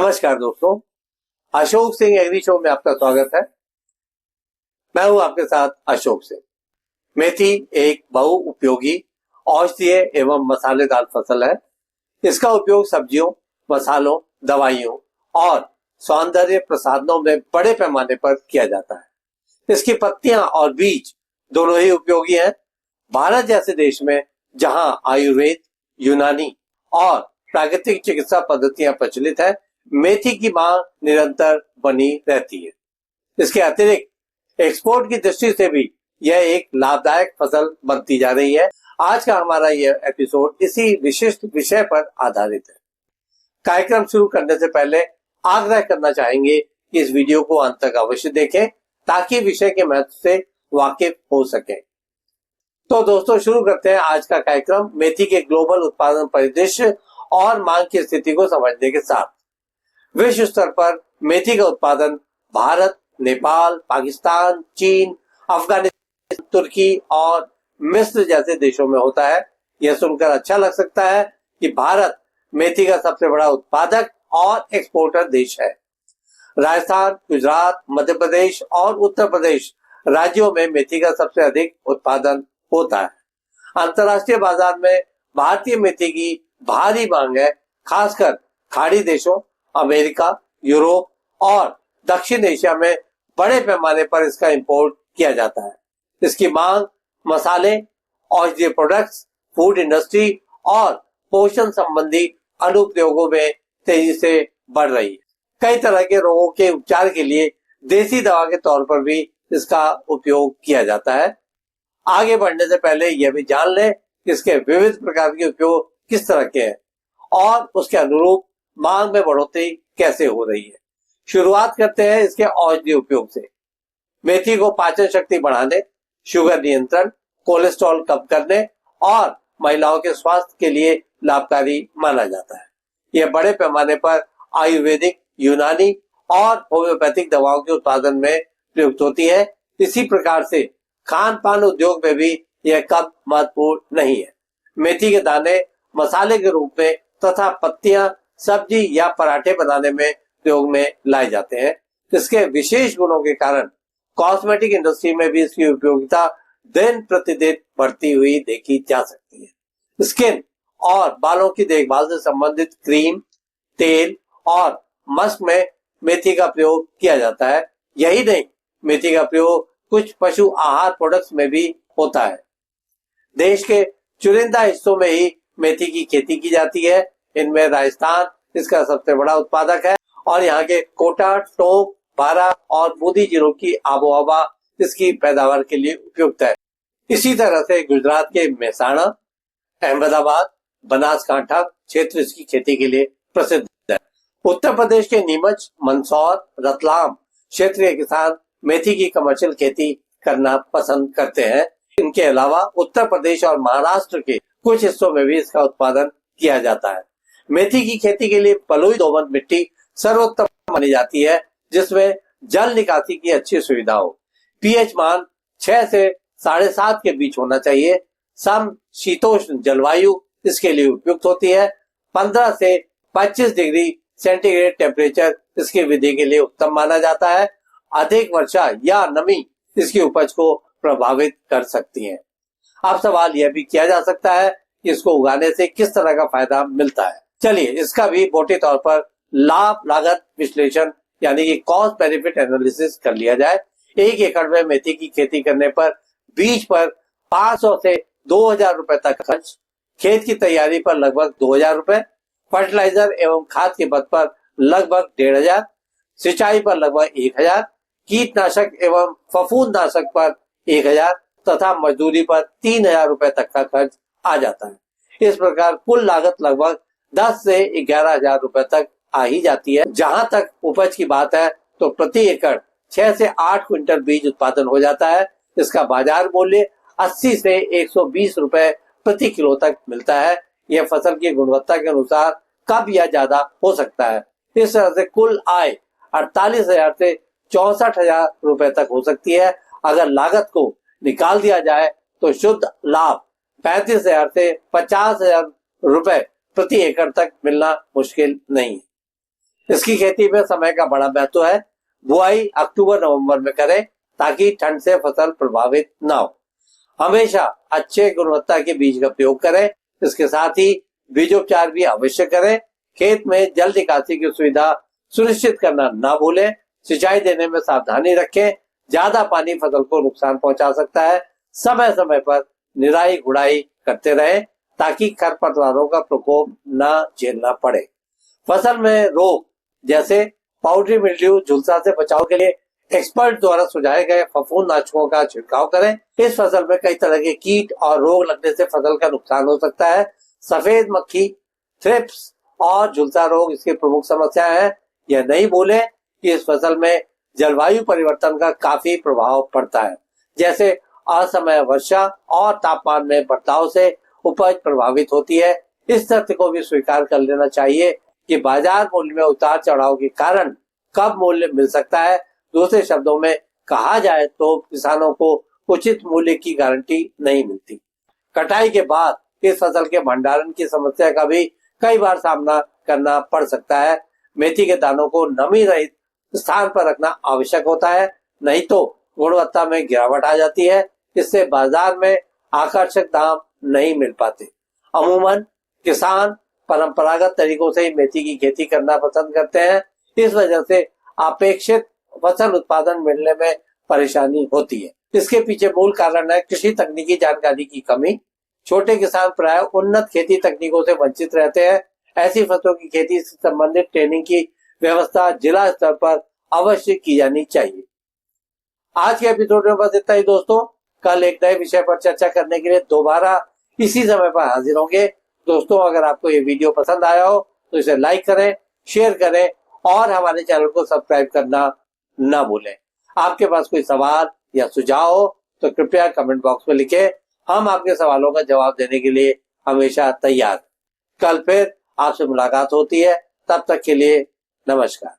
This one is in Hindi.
नमस्कार दोस्तों, अशोक सिंह एग्री शो में आपका स्वागत है। मैं हूं आपके साथ अशोक सिंह। मेथी एक बहुउपयोगी औषधीय एवं मसालेदार फसल है। इसका उपयोग सब्जियों, मसालों, दवाइयों और सौंदर्य प्रसाधनों में बड़े पैमाने पर किया जाता है। इसकी पत्तियां और बीज दोनों ही उपयोगी हैं। भारत जैसे देश में जहां आयुर्वेद, यूनानी और प्राकृतिक चिकित्सा पद्धतियां प्रचलित है, मेथी की मांग निरंतर बनी रहती है। इसके अतिरिक्त एक्सपोर्ट की दृष्टि से भी यह एक लाभदायक फसल बनती जा रही है। आज का हमारा यह एपिसोड इसी विशिष्ट विषय पर आधारित है। कार्यक्रम शुरू करने से पहले आग्रह करना चाहेंगे कि इस वीडियो को अंत तक अवश्य देखें ताकि विषय के महत्व से वाकिफ हो सके। तो दोस्तों, शुरू करते हैं आज का कार्यक्रम मेथी के ग्लोबल उत्पादन परिदृश्य और मांग की स्थिति को समझने के साथ। विश्व स्तर पर मेथी का उत्पादन भारत, नेपाल, पाकिस्तान, चीन, अफगानिस्तान, तुर्की और मिस्र जैसे देशों में होता है। यह सुनकर अच्छा लग सकता है कि भारत मेथी का सबसे बड़ा उत्पादक और एक्सपोर्टर देश है। राजस्थान, गुजरात, मध्य प्रदेश और उत्तर प्रदेश राज्यों में मेथी का सबसे अधिक उत्पादन होता है। अंतर्राष्ट्रीय बाजार में भारतीय मेथी की भारी मांग है। खासकर खाड़ी देशों, अमेरिका, यूरोप और दक्षिण एशिया में बड़े पैमाने पर इसका इंपोर्ट किया जाता है। इसकी मांग मसाले, औषधीय प्रोडक्ट्स, फूड इंडस्ट्री और पोषण संबंधी अनुप्रयोगों में तेजी से बढ़ रही है। कई तरह के रोगों के उपचार के लिए देसी दवा के तौर पर भी इसका उपयोग किया जाता है। आगे बढ़ने से पहले यह भी जान लें कि इसके विविध प्रकार के उपयोग किस तरह के हैं और उसके अनुरूप मांग में बढ़ोतरी कैसे हो रही है। शुरुआत करते हैं इसके औषधीय उपयोग से। मेथी को पाचन शक्ति बढ़ाने, शुगर नियंत्रण, कोलेस्ट्रॉल कम करने और महिलाओं के स्वास्थ्य के लिए लाभकारी माना जाता है। यह बड़े पैमाने पर आयुर्वेदिक, यूनानी और होम्योपैथिक दवाओं के उत्पादन में प्रयुक्त होती है। इसी प्रकार से खान पान उद्योग में भी यह कम महत्वपूर्ण नहीं है। मेथी के दाने मसाले के रूप में तथा पत्तियां सब्जी या पराठे बनाने में प्रयोग में लाए जाते हैं। इसके विशेष गुणों के कारण कॉस्मेटिक इंडस्ट्री में भी इसकी उपयोगिता दिन प्रतिदिन बढ़ती हुई देखी जा सकती है। स्किन और बालों की देखभाल से संबंधित क्रीम, तेल और मस्क में मेथी का प्रयोग किया जाता है। यही नहीं, मेथी का प्रयोग कुछ पशु आहार प्रोडक्ट्स में भी होता है। देश के चुनिंदा हिस्सों में ही मेथी की खेती की जाती है। इनमें राजस्थान इसका सबसे बड़ा उत्पादक है और यहाँ के कोटा, टोंक, बारा और बूंदी जिलों की आबोहवा इसकी पैदावार के लिए उपयुक्त है। इसी तरह से गुजरात के मेहसाणा, अहमदाबाद, बनासकांठा क्षेत्र इसकी खेती के लिए प्रसिद्ध है। उत्तर प्रदेश के नीमच, मंदसौर, रतलाम क्षेत्रीय किसान मेथी की कमर्शियल खेती करना पसंद करते हैं। इनके अलावा उत्तर प्रदेश और महाराष्ट्र के कुछ हिस्सों में भी इसका उत्पादन किया जाता है। मेथी की खेती के लिए बलुई दोमट मिट्टी सर्वोत्तम मानी जाती है, जिसमें जल निकासी की अच्छी सुविधा हो। पीएच मान 6 से 7.5 के बीच होना चाहिए। सम शीतोष्ण जलवायु इसके लिए उपयुक्त होती है। 15 से 25 डिग्री सेंटीग्रेड टेम्परेचर इसकी वृद्धि के लिए उत्तम माना जाता है। अधिक वर्षा या नमी इसकी उपज को प्रभावित कर सकती है। अब सवाल यह भी किया जा सकता है कि इसको उगाने से किस तरह का फायदा मिलता है। चलिए इसका भी मोटे तौर पर लाभ लागत विश्लेषण यानी कि कॉस्ट बेनिफिट एनालिसिस कर लिया जाए। 1 एकड़ में मेथी की खेती करने पर बीज पर 500 से 2000 रुपए तक खर्च, खेत की तैयारी पर लगभग 2000 रुपए, फर्टिलाइजर एवं खाद के पद पर लगभग 1500, सिंचाई पर लगभग 1000, कीटनाशक एवं फफूंदनाशक पर 1000 तथा मजदूरी पर 3000 रुपए तक का खर्च आ जाता है। इस प्रकार कुल लागत लगभग 10 से 11,000 रुपए तक आ ही जाती है। जहां तक उपज की बात है तो प्रति एकड़ 6 से 8 क्विंटल बीज उत्पादन हो जाता है। इसका बाजार मूल्य 80 से 120 रुपए प्रति किलो तक मिलता है। यह फसल की गुणवत्ता के अनुसार कम या ज्यादा हो सकता है। इस तरह से कुल आय 48,000 से 64,000 रुपए तक हो सकती है। अगर लागत को निकाल दिया जाए तो शुद्ध लाभ 35,000 से 50,000 रुपए प्रति एकड़ तक मिलना मुश्किल नहीं है। इसकी खेती में समय का बड़ा महत्व है। बुआई अक्टूबर नवंबर में करें ताकि ठंड से फसल प्रभावित ना हो। हमेशा अच्छे गुणवत्ता के बीज का प्रयोग करें। इसके साथ ही बीजोपचार भी अवश्य करें। खेत में जल निकासी की सुविधा सुनिश्चित करना ना भूलें। सिंचाई देने में सावधानी रखें। ज्यादा पानी फसल को नुकसान पहुंचा सकता है। समय समय पर निराई गुड़ाई करते रहें ताकि खरपतवारों का प्रकोप न झेलना पड़े। फसल में रोग जैसे पाउडरी मिल्ड्यू, झुलसा से बचाव के लिए एक्सपर्ट द्वारा सुझाए गए फफूंदनाशकों का छिड़काव करें। इस फसल में कई तरह के कीट और रोग लगने से फसल का नुकसान हो सकता है। सफेद मक्खी, थ्रिप्स और झुलसा रोग इसकी प्रमुख समस्या है। यह नहीं भूलें कि इस फसल में जलवायु परिवर्तन का काफी प्रभाव पड़ता है, जैसे असमय वर्षा और तापमान में बदलाव से उपज प्रभावित होती है। इस तथ्य को भी स्वीकार कर लेना चाहिए कि बाजार मूल्य में उतार चढ़ाव के कारण कब मूल्य मिल सकता है। दूसरे शब्दों में कहा जाए तो किसानों को उचित मूल्य की गारंटी नहीं मिलती। कटाई के बाद इस फसल के भंडारण की समस्या का भी कई बार सामना करना पड़ सकता है। मेथी के दानों को नमी रहित स्थान पर रखना आवश्यक होता है, नहीं तो गुणवत्ता में गिरावट आ जाती है। इससे बाजार में आकर्षक दाम नहीं मिल पाते। अमूमन किसान परंपरागत तरीकों से ही मेथी की खेती करना पसंद करते हैं। इस वजह से अपेक्षित फसल उत्पादन मिलने में परेशानी होती है। इसके पीछे मूल कारण है कृषि तकनीकी जानकारी की कमी। छोटे किसान प्राय उन्नत खेती तकनीकों से वंचित रहते हैं। ऐसी फसलों की खेती से संबंधित ट्रेनिंग की व्यवस्था जिला स्तर पर अवश्य की जानी चाहिए। आज के एपिसोड में बस इतना ही दोस्तों। कल एक नए विषय पर चर्चा करने के लिए दोबारा इसी समय पर हाजिर होंगे। दोस्तों, अगर आपको ये वीडियो पसंद आया हो तो इसे लाइक करें, शेयर करें और हमारे चैनल को सब्सक्राइब करना ना भूलें। आपके पास कोई सवाल या सुझाव हो तो कृपया कमेंट बॉक्स में लिखें। हम आपके सवालों का जवाब देने के लिए हमेशा तैयार। कल फिर आपसे मुलाकात होती है। तब तक के लिए नमस्कार।